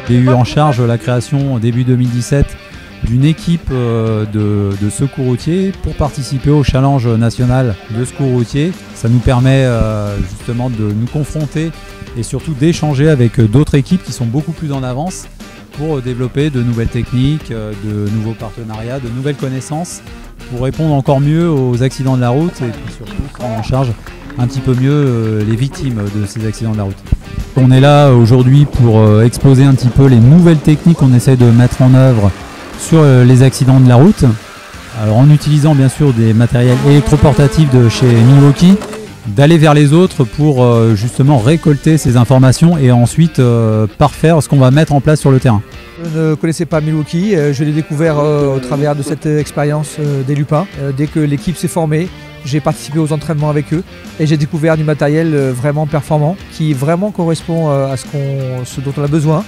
J'ai eu en charge la création début 2017 d'une équipe de secours routiers pour participer au challenge national de secours routier. Ça nous permet justement de nous confronter et surtout d'échanger avec d'autres équipes qui sont beaucoup plus en avance pour développer de nouvelles techniques, de nouveaux partenariats, de nouvelles connaissances pour répondre encore mieux aux accidents de la route et puis surtout prendre en charge un petit peu mieux les victimes de ces accidents de la route. On est là aujourd'hui pour exposer un petit peu les nouvelles techniques qu'on essaie de mettre en œuvre sur les accidents de la route. Alors en utilisant bien sûr des matériels électroportatifs de chez Milwaukee, d'aller vers les autres pour justement récolter ces informations et ensuite parfaire ce qu'on va mettre en place sur le terrain. Je ne connaissais pas Milwaukee, je l'ai découvert au travers de cette expérience des Lupins. Dès que l'équipe s'est formée, j'ai participé aux entraînements avec eux et j'ai découvert du matériel vraiment performant qui vraiment correspond à ce dont on a besoin,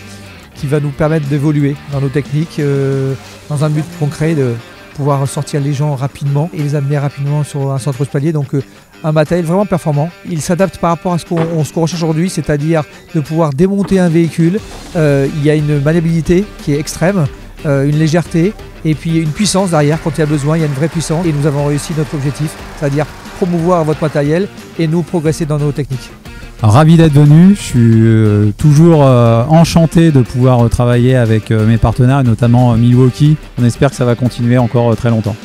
qui va nous permettre d'évoluer dans nos techniques dans un but concret de pouvoir sortir les gens rapidement et les amener rapidement sur un centre hospitalier. Donc un matériel vraiment performant. Il s'adapte par rapport à ce qu'on recherche aujourd'hui, c'est-à-dire de pouvoir démonter un véhicule. Il y a une maniabilité qui est extrême, une légèreté et puis une puissance derrière quand il y a besoin, il y a une vraie puissance et nous avons réussi notre objectif, c'est-à-dire promouvoir votre matériel et nous progresser dans nos techniques. Ravi d'être venu, je suis toujours enchanté de pouvoir travailler avec mes partenaires, et notamment Milwaukee. On espère que ça va continuer encore très longtemps.